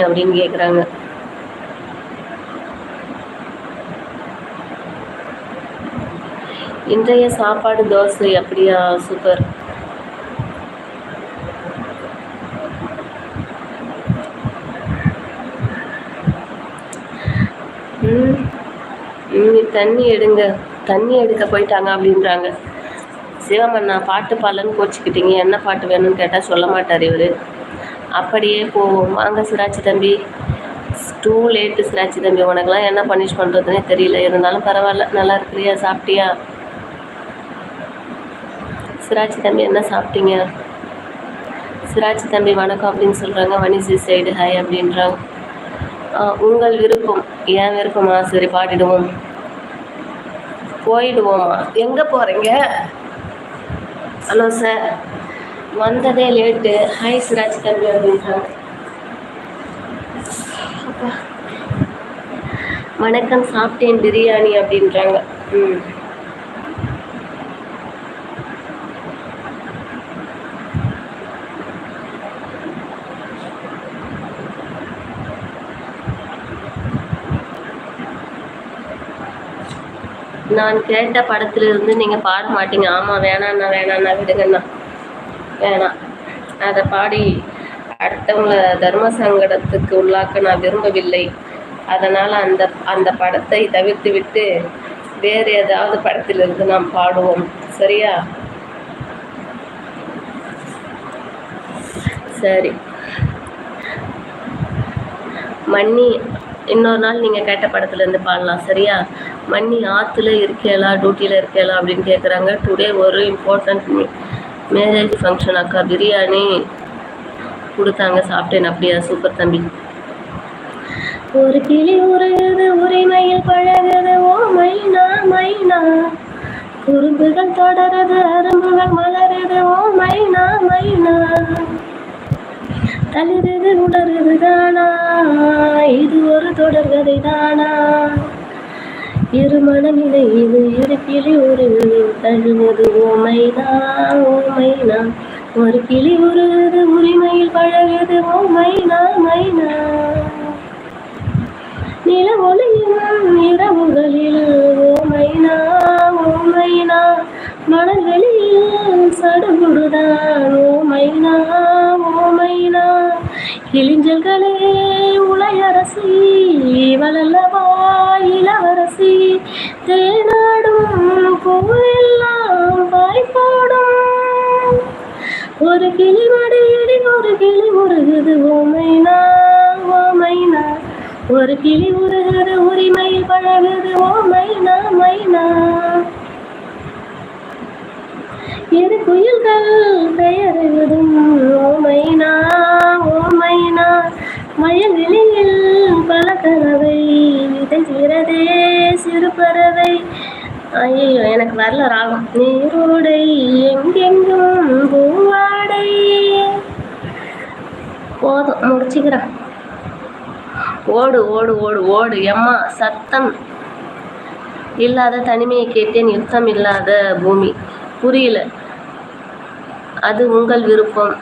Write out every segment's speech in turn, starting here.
அப்படின்னு கேக்குறாங்க. இன்றைய சாப்பாடு தோசை. அப்படியா, சூப்பர். தண்ணி எடுங்க, தண்ணி எடுக்க போயிட்டாங்க அப்படின்றாங்க. சிவமண்ணா பாட்டு பாடலன்னு கோச்சிக்கிட்டீங்க, என்ன பாட்டு வேணும்னு கேட்டால் சொல்ல மாட்டார் இவர். அப்படியே போவோம். வாங்க சிராச்சி தம்பி. டூ லேட்டு சிராச்சி தம்பி, உனக்கெல்லாம் என்ன பனிஷ் பண்ணுறதுனே தெரியல. இருந்தாலும் பரவாயில்ல. நல்லா இருக்கிறியா? சாப்பிட்டியா சிராச்சி தம்பி? என்ன சாப்பிட்டீங்க சிராச்சி தம்பி? வணக்கம் அப்படின்னு சொல்கிறாங்க. வனிசி சைடு ஹாய் அப்படின்றாங்க. உங்கள் விருப்பம். ஏன் விருப்பமா? சரி பாடிடுவோம். போயிடுவோமா? எங்கே போகிறீங்க? ஹலோ சார், வந்ததே லேட்டு. ஹாய் சிராஜ் தம்பி அப்படின்றாங்க. வணக்கம், சாப்பிட்டேன் பிரியாணி அப்படின்றாங்க. நான் கேட்ட படத்திலிருந்து நீங்கள் பாட மாட்டீங்க. ஆமாம், வேணாண்ணா விடுங்கண்ணா, வேணாம். அதை பாடி அடுத்தவங்களை தர்ம சங்கடத்துக்கு உள்ளாக்க நான் விரும்பவில்லை. அதனால் அந்த படத்தை தவிர்த்து விட்டு வேறு ஏதாவது படத்திலிருந்து நாம் பாடுவோம். சரியா? சரி. மன்னி, இன்னொரு நாள் நீங்கள் கேட்ட படத்துலேருந்து பாடலாம். சரியா? மன்னி, ஆற்றுல இருக்கேலா டியூட்டியில் இருக்கேலா அப்படின்னு கேட்குறாங்க. டுடே ஒரு இம்பார்ட்டண்ட் மேரேஜ் ஃபங்க்ஷன் அக்கா, பிரியாணி கொடுத்தாங்க, சாப்பிட்டேன். அப்படியா, சூப்பர் தம்பி. ஒரு கிளி உருகுது, உரிமையில் பழகுது, ஓ மைனா மைனா. குறும்புகள் தொடருது, அரும்புகள் மலருது, ஓ மைனா மைனா. தளிருது உணருது தானா, இது ஒரு தொடர்கதை தானா. இருமணம் இணையுது, இரு கிளி உருகுது, தழுவுது, ஓ மைனா ஓ மைனா. ஒரு கிளி உருகுது, உரிமையில் பழகுது, ஓ மைனா மைனா. நில ஒளியும் இரவுகளில், ஓ மைனா ஓ மைனா. மணல் வெளியில் சடுகுடுதான், ஓ மைனா ஓ மைனா. கிளிஞ்சல்களே உளையரசி, வளல்லவா இளவரசி. தேனாடும் பூவெல்லாம் பாய் போடும். ஒரு கிளி மடியடி, ஒரு கிளி உருகுது, ஓ மைனா ஓ மைனா. ஒரு கிளி உருகுது, உரிமையில் பழகுது, ஓ மைனா மைனா. இரு குயில்கள் பெயருதும், ஓ மைனா ஓ மைனா. மயவெளியில் பல கறவை விதைக்கிறதே சிறு பறவை. ஐயோ, எனக்கு வரல ராகம். நீரோடை எங்கெங்கும் பூவாடை. போதும், முடிச்சுக்கிறேன். ஓடு ஓடு ஓடு ஓடு. எம்மா, சத்தம் இல்லாத தனிமையை கேட்டேன், யுத்தம் இல்லாத பூமி. புரியல. அது உங்கள் விருப்பம்.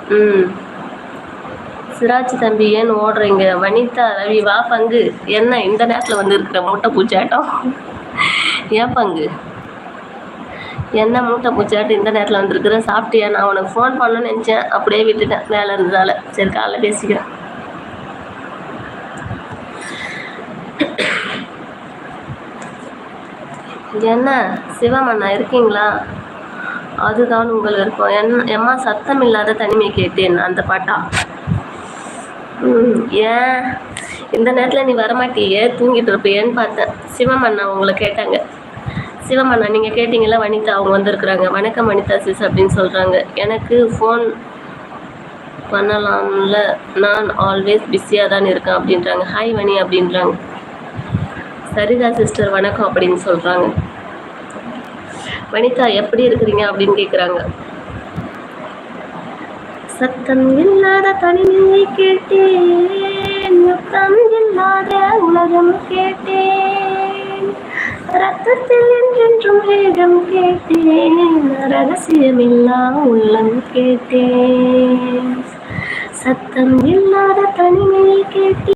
சிராஜ் தம்பி, ஏன் ஓடுறீங்க? வனிதா ரவி, வா பங்கு. என்ன இந்த நேரத்தில் வந்து இருக்கிற மூட்டை பூச்சாட்டம்? ஏன் பங்கு, என்ன மூட்டை பூச்சாட்டம் இந்த நேரத்தில் வந்துருக்குற? சாப்பிட்டியா? நான் உனக்கு ஃபோன் பண்ணணும்னு நினச்சேன், அப்படியே விட்டுட்டேன் வேலை இருந்ததால். சரி, காலைல பேசிக்கிறேன். என்ன சிவமண்ணா இருக்கீங்களா? அதுதான் உங்கள் விருப்பம். எம்மா, சத்தம் இல்லாத தனிமை கேட்டேன், அந்த பாட்டா? ஏன் இந்த நேரத்தில் நீ வரமாட்டியே, தூங்கிட்டு இருப்பேன்னு பார்த்தேன். சிவமண்ணா உங்களை கேட்டாங்க. சிவமண்ணா நீங்கள் கேட்டிங்களா? வனிதா அவங்க வந்திருக்குறாங்க. வணக்கம் வனிதா சிஸ் அப்படின்னு சொல்கிறாங்க. எனக்கு ஃபோன் பண்ணலாம்ல, நான் ஆல்வேஸ் பிஸியாக தான் இருக்கேன் அப்படின்றாங்க. ஹாய் வனி அப்படின்றாங்க. சரிதா சிஸ்டர் வணக்கம் அப்படின்னு சொல்கிறாங்க. வனிதா எப்படி இருக்கிறீங்க அப்படின்னு கேட்குறாங்க. சத்தம் இல்லாத தனிமையை கேட்டேன், யுத்தம் இல்லாத உலகம் கேட்டேன். ரத்தத்தில் என்றென்றும் வேகம் கேட்டேன், ரகசியமில்லா உள்ளம் கேட்டேன். சத்தம் இல்லாத தனிமையை கேட்டி